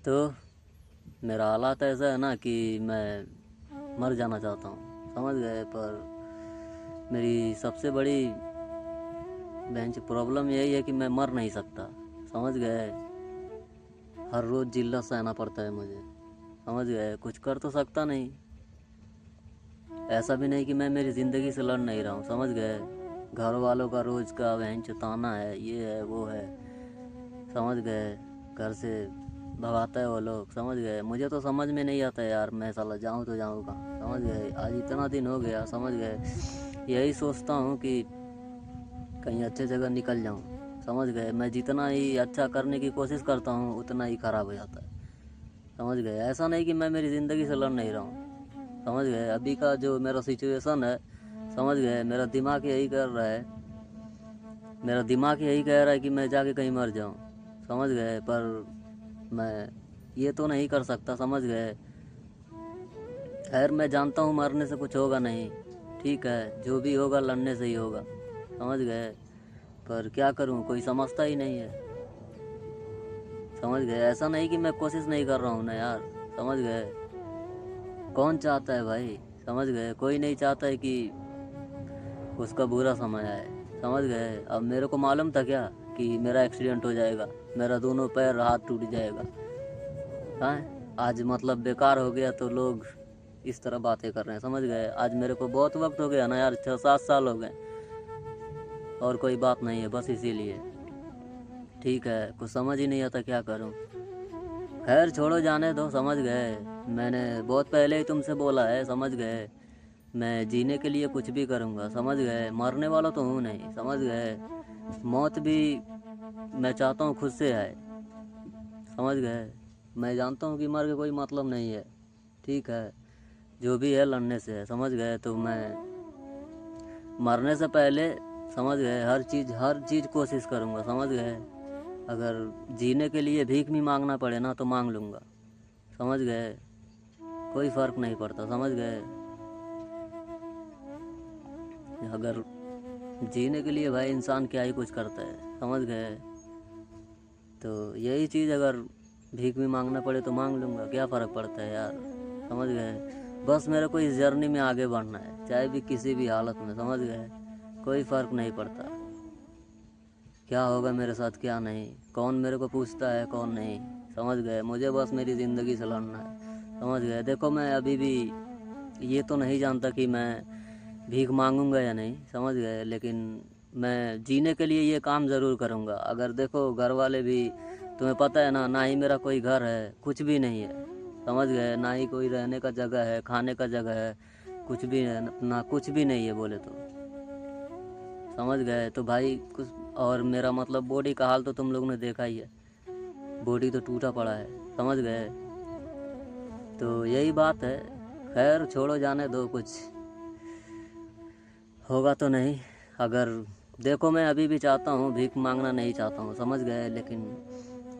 तो मेरा हालात ऐसा है ना कि मैं मर जाना चाहता हूँ, समझ गए। पर मेरी सबसे बड़ी बेंच प्रॉब्लम यही है कि मैं मर नहीं सकता, समझ गए। हर रोज़ जिल्लत सहना पड़ता है मुझे, समझ गए। कुछ कर तो सकता नहीं, ऐसा भी नहीं कि मैं मेरी ज़िंदगी से लड़ नहीं रहा हूँ, समझ गए। घर वालों का रोज़ का बेंच ताना है, ये है वो है, समझ गए। घर से भगाता है वो लोग, समझ गए। मुझे तो समझ में नहीं आता यार, मैं साला जाऊँ तो जाऊँ कहाँ, समझ गए। आज इतना दिन हो गया, समझ गए। यही सोचता हूँ कि कहीं अच्छे जगह निकल जाऊँ, समझ गए। मैं जितना ही अच्छा करने की कोशिश करता हूँ उतना ही ख़राब हो जाता है, समझ गए। ऐसा नहीं कि मैं मेरी ज़िंदगी से लड़ नहीं रहा हूँ, समझ गए। अभी का जो मेरा सिचुएशन है, समझ गए, मेरा दिमाग यही कर रहा है, मेरा दिमाग यही कह रहा है कि मैं जाके कहीं मर जाऊँ, समझ गए। पर मैं ये तो नहीं कर सकता, समझ गए। खैर मैं जानता हूँ मरने से कुछ होगा नहीं, ठीक है, जो भी होगा लड़ने से ही होगा, समझ गए। पर क्या करूँ, कोई समझता ही नहीं है, समझ गए। ऐसा नहीं कि मैं कोशिश नहीं कर रहा हूँ ना यार, समझ गए। कौन चाहता है भाई, समझ गए। कोई नहीं चाहता है कि उसका बुरा समय आए, समझ गए। अब मेरे को मालूम था क्या कि मेरा एक्सीडेंट हो जाएगा, मेरा दोनों पैर हाथ टूट जाएगा, हाँ। आज मतलब बेकार हो गया तो लोग इस तरह बातें कर रहे हैं, समझ गए। आज मेरे को बहुत वक्त हो गया ना यार, 6-7 साल हो गए, और कोई बात नहीं है, बस इसीलिए। ठीक है, कुछ समझ ही नहीं आता क्या करूं। खैर छोड़ो, जाने दो, समझ गए। मैंने बहुत पहले ही तुमसे बोला है, समझ गए। मैं जीने के लिए कुछ भी करूंगा, समझ गए। मरने वाला तो हूँ नहीं, समझ गए। मौत भी मैं चाहता हूँ खुद से आए, समझ गए। मैं जानता हूँ कि मर के कोई मतलब नहीं है, ठीक है, जो भी है लड़ने से है, समझ गए। तो मैं मरने से पहले, समझ गए, हर चीज़ कोशिश करूँगा, समझ गए। अगर जीने के लिए भीख भी मांगना पड़े ना तो मांग लूँगा, समझ गए। कोई फ़र्क नहीं पड़ता, समझ गए। अगर जीने के लिए भाई इंसान क्या ही कुछ करता है, समझ गए। तो यही चीज़ अगर भीख भी मांगना पड़े तो मांग लूँगा, क्या फ़र्क पड़ता है यार, समझ गए। बस मेरे को इस जर्नी में आगे बढ़ना है, चाहे भी किसी भी हालत में, समझ गए। कोई फ़र्क नहीं पड़ता क्या होगा मेरे साथ क्या नहीं, कौन मेरे को पूछता है कौन नहीं, समझ गए। मुझे बस मेरी ज़िंदगी से लड़ना है, समझ गए। देखो मैं अभी भी ये तो नहीं जानता कि मैं भीख मांगूंगा या नहीं, समझ गए। लेकिन मैं जीने के लिए ये काम ज़रूर करूँगा। अगर देखो घर वाले भी, तुम्हें पता है ना, ना ही मेरा कोई घर है, कुछ भी नहीं है, समझ गए। ना ही कोई रहने का जगह है, खाने का जगह है, कुछ भी है ना, कुछ भी नहीं है बोले तो, समझ गए। तो भाई कुछ, और मेरा मतलब बॉडी का हाल तो तुम लोगों ने देखा ही है, बॉडी तो टूटा पड़ा है, समझ गए। तो यही बात है। खैर छोड़ो, जाने दो, कुछ होगा तो नहीं। अगर देखो मैं अभी भी चाहता हूँ, भीख मांगना नहीं चाहता हूँ, समझ गए। लेकिन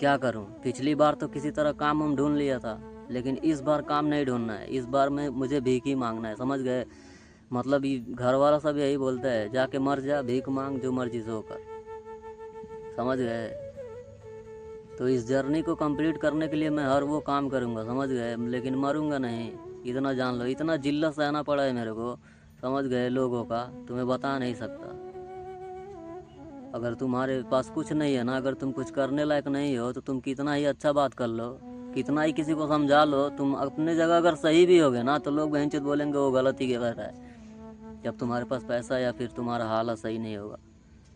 क्या करूँ, पिछली बार तो किसी तरह काम हम ढूंढ लिया था, लेकिन इस बार काम नहीं ढूंढना है, इस बार में मुझे भीख ही मांगना है, समझ गए। मतलब ये घर वाला सब यही बोलता है, जाके मर जा, भीख मांग, जो मर्जी से होकर, समझ गए। तो इस जर्नी को कंप्लीट करने के लिए मैं हर वो काम करूँगा, समझ गए। लेकिन मरूंगा नहीं, इतना जान लो। इतना जिल्लत सहना पड़ा है मेरे को, समझ गए, लोगों का तुम्हें बता नहीं सकता। अगर तुम्हारे पास कुछ नहीं है ना, अगर तुम कुछ करने लायक नहीं हो, तो तुम कितना ही अच्छा बात कर लो, कितना ही किसी को समझा लो, तुम अपने जगह अगर सही भी होगे ना तो लोग बहनचोद बोलेंगे वो गलत ही कर रहा है। जब तुम्हारे पास पैसा या फिर तुम्हारा हालत सही नहीं होगा,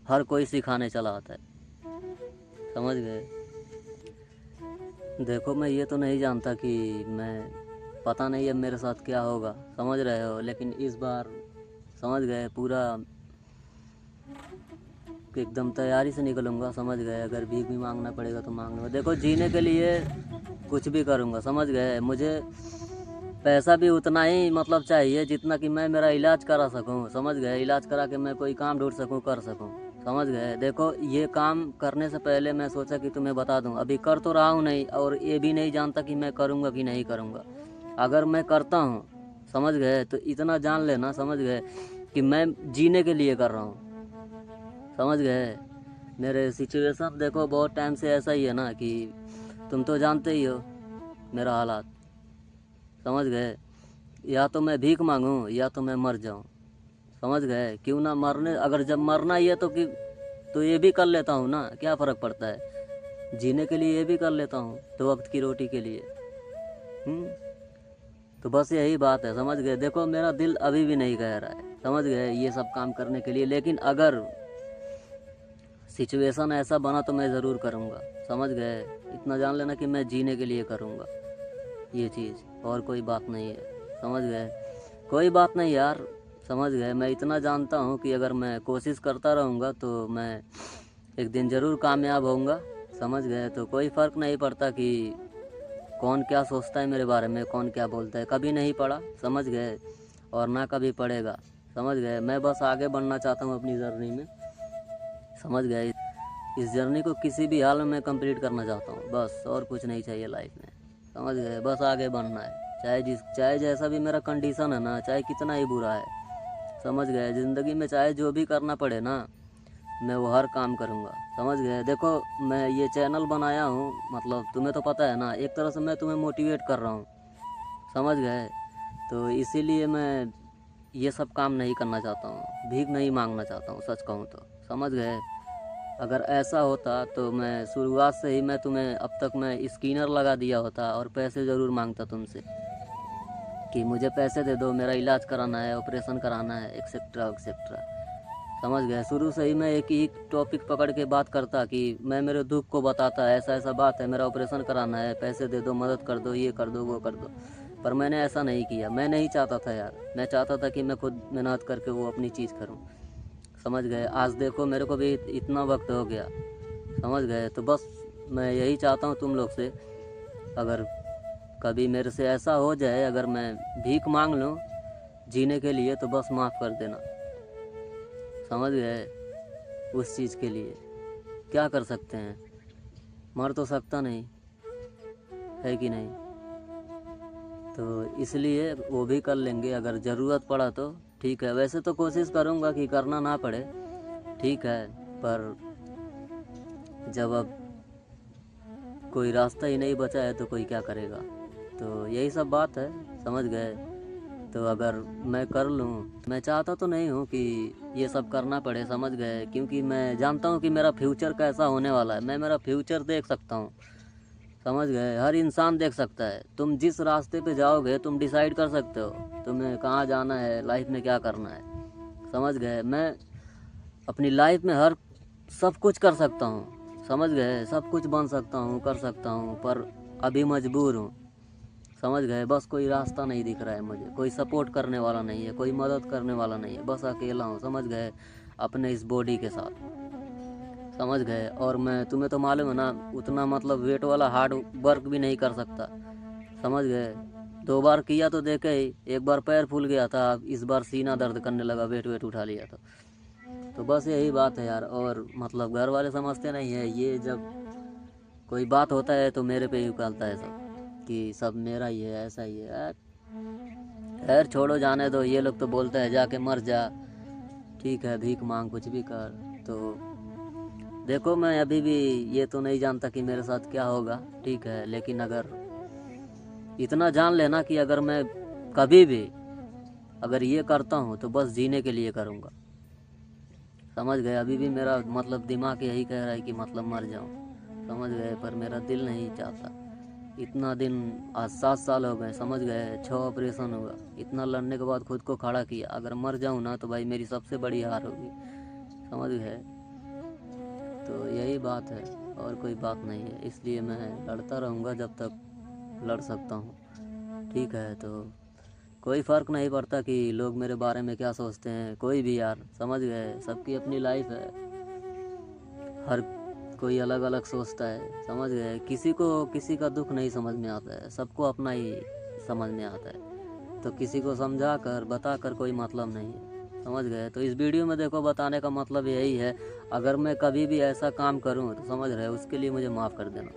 हर कोई सिखाने चला आता है, समझ गए। देखो मैं ये तो नहीं जानता कि मैं, पता नहीं अब मेरे साथ क्या होगा, समझ रहे हो। लेकिन इस बार, समझ गए, पूरा एकदम तैयारी से निकलूँगा, समझ गए। अगर भीख भी मांगना पड़ेगा तो मांग लूँगा। देखो जीने के लिए कुछ भी करूँगा, समझ गए। मुझे पैसा भी उतना ही मतलब चाहिए जितना कि मैं मेरा इलाज करा सकूँ, समझ गए। इलाज करा के मैं कोई काम ढूंढ सकूँ, कर सकूँ, समझ गए। देखो ये काम करने से पहले मैं सोचा कि तुम्हें बता दूँ, अभी कर तो रहा हूँ नहीं, और ये भी नहीं जानता कि मैं करूँगा कि नहीं करूँगा। अगर मैं करता हूँ, समझ गए, तो इतना जान लेना, समझ गए, कि मैं जीने के लिए कर रहा हूँ, समझ गए। मेरे सिचुएशन देखो बहुत टाइम से ऐसा ही है ना कि तुम तो जानते ही हो, मेरा हालात, समझ गए। या तो मैं भीख मांगूं या तो मैं मर जाऊं, समझ गए। क्यों ना मरने, अगर जब मरना ही है तो ये भी कर लेता हूँ ना, क्या फ़र्क पड़ता है। जीने के लिए ये भी कर लेता हूँ, 2 वक्त की रोटी के लिए। तो बस यही बात है, समझ गए। देखो मेरा दिल अभी भी नहीं कह रहा है, समझ गए, ये सब काम करने के लिए। लेकिन अगर सिचुएशन ऐसा बना तो मैं ज़रूर करूँगा, समझ गए। इतना जान लेना कि मैं जीने के लिए करूँगा ये चीज़, और कोई बात नहीं है, समझ गए। कोई बात नहीं यार, समझ गए। मैं इतना जानता हूँ कि अगर मैं कोशिश करता रहूँगा तो मैं एक दिन ज़रूर कामयाब होऊंगा, समझ गए। तो कोई फ़र्क नहीं पड़ता कि कौन क्या सोचता है मेरे बारे में, कौन क्या बोलता है, कभी नहीं पड़ा, समझ गए, और ना कभी पड़ेगा, समझ गए। मैं बस आगे बढ़ना चाहता हूँ अपनी जर्नी में, समझ गए। इस जर्नी को किसी भी हाल में मैं कंप्लीट करना चाहता हूँ, बस, और कुछ नहीं चाहिए लाइफ में, समझ गए। बस आगे बढ़ना है, चाहे जैसा भी मेरा कंडीशन है ना, चाहे कितना ही बुरा है, समझ गए। ज़िंदगी में चाहे जो भी करना पड़े ना, मैं वो हर काम करूँगा, समझ गए। देखो मैं ये चैनल बनाया हूँ, मतलब तुम्हें तो पता है ना, एक तरह से मैं तुम्हें मोटिवेट कर रहा हूँ, समझ गए। तो इसीलिए मैं ये सब काम नहीं करना चाहता हूँ, भीख नहीं मांगना चाहता हूँ, सच कहूँ तो, समझ गए। अगर ऐसा होता तो मैं शुरुआत से ही मैं तुम्हें अब तक मैं स्कैनर लगा दिया होता और पैसे ज़रूर मांगता तुमसे कि मुझे पैसे दे दो, मेरा इलाज कराना है, ऑपरेशन कराना है, एक्सेट्रा एक्सेट्रा, समझ गए। शुरू से ही मैं एक ही टॉपिक पकड़ के बात करता कि मैं मेरे दुख को बताता, ऐसा ऐसा बात है, मेरा ऑपरेशन कराना है, पैसे दे दो, मदद कर दो, ये कर दो, वो कर दो। पर मैंने ऐसा नहीं किया, मैं नहीं चाहता था यार, मैं चाहता था कि मैं खुद मेहनत करके वो अपनी चीज़ करूँ, समझ गए। आज देखो मेरे को भी इतना वक्त हो गया, समझ गए। तो बस मैं यही चाहता हूँ तुम लोग से, अगर कभी मेरे से ऐसा हो जाए, अगर मैं भीख मांग लूँ जीने के लिए, तो बस माफ़ कर देना, समझ गए। उस चीज़ के लिए क्या कर सकते हैं, मर तो सकता नहीं है कि नहीं। तो इसलिए वो भी कर लेंगे अगर ज़रूरत पड़ा तो, ठीक है। वैसे तो कोशिश करूँगा कि करना ना पड़े, ठीक है, पर जब अब कोई रास्ता ही नहीं बचा है तो कोई क्या करेगा। तो यही सब बात है, समझ गए। तो अगर मैं कर लूँ, मैं चाहता तो नहीं हूँ कि ये सब करना पड़े, समझ गए, क्योंकि मैं जानता हूँ कि मेरा फ्यूचर कैसा होने वाला है। मैं मेरा फ्यूचर देख सकता हूँ, समझ गए। हर इंसान देख सकता है, तुम जिस रास्ते पे जाओगे तुम डिसाइड कर सकते हो तुम्हें कहाँ जाना है, लाइफ में क्या करना है, समझ गए। मैं अपनी लाइफ में हर सब कुछ कर सकता हूँ, समझ गए, सब कुछ बन सकता हूँ, कर सकता हूँ, पर अभी मजबूर हूँ, समझ गए। बस कोई रास्ता नहीं दिख रहा है मुझे, कोई सपोर्ट करने वाला नहीं है, कोई मदद करने वाला नहीं है, बस अकेला हूँ, समझ गए, अपने इस बॉडी के साथ, समझ गए। और मैं, तुम्हें तो मालूम है ना, उतना मतलब वेट वाला हार्ड वर्क भी नहीं कर सकता, समझ गए। 2 बार किया तो देखे ही, एक बार पैर फूल गया था, इस बार सीना दर्द करने लगा, वेट वेट उठा लिया तो बस यही बात है यार। और मतलब घर वाले समझते नहीं है, ये जब कोई बात होता है तो मेरे पे ही उकालता है सब, कि सब मेरा ही है, ऐसा ही है। खैर छोड़ो, जाने दो, ये लोग तो बोलते हैं जाके मर जा, ठीक है, भीख मांग, कुछ भी कर। तो देखो मैं अभी भी ये तो नहीं जानता कि मेरे साथ क्या होगा, ठीक है, लेकिन अगर इतना जान लेना कि अगर मैं कभी भी अगर ये करता हूँ तो बस जीने के लिए करूँगा, समझ गए। अभी भी मेरा मतलब दिमाग यही कह रहा है कि मतलब मर जाऊँ, समझ गए, पर मेरा दिल नहीं चाहता। इतना दिन, आज 7 साल हो गए, समझ गए, 6 ऑपरेशन हुआ, इतना लड़ने के बाद खुद को खड़ा किया। अगर मर जाऊँ ना तो भाई मेरी सबसे बड़ी हार होगी, समझ गए। तो यही बात है, और कोई बात नहीं है। इसलिए मैं लड़ता रहूँगा जब तक लड़ सकता हूँ, ठीक है। तो कोई फ़र्क नहीं पड़ता कि लोग मेरे बारे में क्या सोचते हैं, कोई भी यार, समझ गए। सबकी अपनी लाइफ है, हर कोई अलग अलग सोचता है, समझ गए। किसी को किसी का दुख नहीं समझ में आता है, सबको अपना ही समझ में आता है। तो किसी को समझा कर बता कर कोई मतलब नहीं है, समझ गए। तो इस वीडियो में देखो बताने का मतलब यही है, अगर मैं कभी भी ऐसा काम करूं तो समझ रहे, उसके लिए मुझे माफ़ कर देना,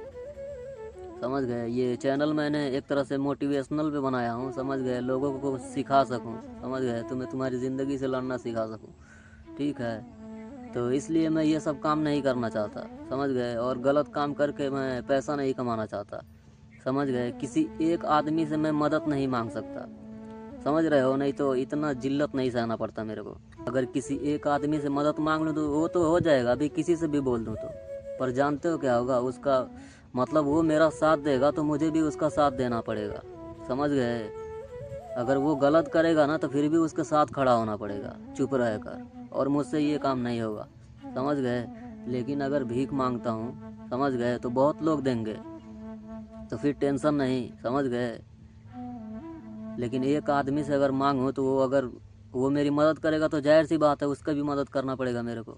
समझ गए। ये चैनल मैंने एक तरह से मोटिवेशनल पे बनाया हूँ, समझ गए, लोगों को सिखा सकूँ, समझ गए, तुम्हें तुम्हारी ज़िंदगी से लड़ना सिखा सकूँ, ठीक है। तो इसलिए मैं ये सब काम नहीं करना चाहता, समझ गए, और गलत काम करके मैं पैसा नहीं कमाना चाहता, समझ गए। किसी एक आदमी से मैं मदद नहीं मांग सकता, समझ रहे हो, नहीं तो इतना जिल्लत नहीं सहना पड़ता मेरे को। अगर किसी एक आदमी से मदद मांग लूँ तो वो तो हो जाएगा, अभी किसी से भी बोल दूँ तो, पर जानते हो क्या होगा उसका मतलब, वो मेरा साथ देगा तो मुझे भी उसका साथ देना पड़ेगा, समझ गए। अगर वो गलत करेगा ना तो फिर भी उसके साथ खड़ा होना पड़ेगा चुप रहकर, और मुझसे ये काम नहीं होगा, समझ गए। लेकिन अगर भीख मांगता हूँ, समझ गए, तो बहुत लोग देंगे तो फिर टेंशन नहीं, समझ गए। लेकिन एक आदमी से अगर मांगूँ तो वो अगर वो मेरी मदद करेगा तो जाहिर सी बात है उसका भी मदद करना पड़ेगा मेरे को,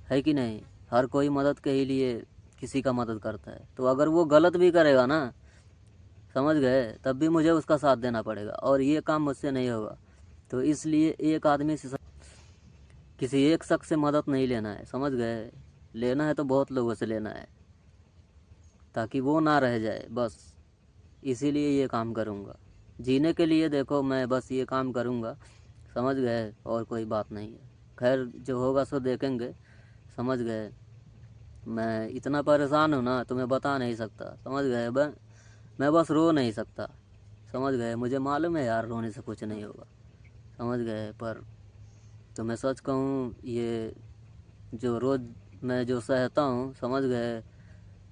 है कि नहीं। हर कोई मदद के ही लिए किसी का मदद करता है, तो अगर वो गलत भी करेगा ना, समझ गए, तब भी मुझे उसका साथ देना पड़ेगा, और ये काम मुझसे नहीं होगा। तो इसलिए एक आदमी से किसी एक शख्स से मदद नहीं लेना है, समझ गए। लेना है तो बहुत लोगों से लेना है, ताकि वो ना रह जाए, बस इसीलिए ये काम करूँगा। जीने के लिए देखो मैं बस ये काम करूँगा, समझ गए, और कोई बात नहीं है। खैर जो होगा सो देखेंगे, समझ गए। मैं इतना परेशान हूँ ना, तुम्हें बता नहीं सकता, समझ गए। मैं बस रो नहीं सकता, समझ गए। मुझे मालूम है यार रोने से कुछ नहीं होगा, समझ गए, पर तो मैं सच कहूँ, ये जो रोज़ मैं जो सहता हूँ, समझ गए,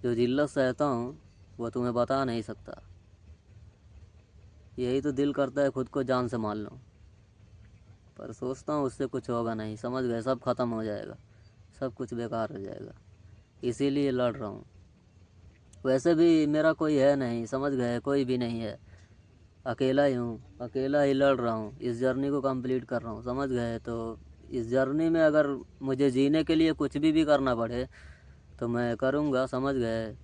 जो जिल्लत सहता हूँ वो तुम्हें बता नहीं सकता। यही तो दिल करता है खुद को जान से मार लूँ, पर सोचता हूँ उससे कुछ होगा नहीं, समझ गए। सब ख़त्म हो जाएगा, सब कुछ बेकार हो जाएगा, इसीलिए लड़ रहा हूँ। वैसे भी मेरा कोई है नहीं, समझ गए, कोई भी नहीं है, अकेला ही हूँ, अकेला ही लड़ रहा हूँ, इस जर्नी को कंप्लीट कर रहा हूँ, समझ गए। तो इस जर्नी में अगर मुझे जीने के लिए कुछ भी करना पड़े तो मैं करूँगा, समझ गए,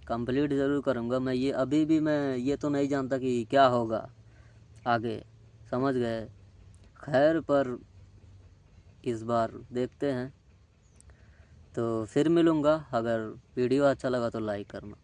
कंप्लीट ज़रूर करूँगा। मैं ये अभी भी मैं ये तो नहीं जानता कि क्या होगा आगे, समझ गए। खैर पर इस बार देखते हैं। तो फिर मिलूँगा, अगर वीडियो अच्छा लगा तो लाइक करना।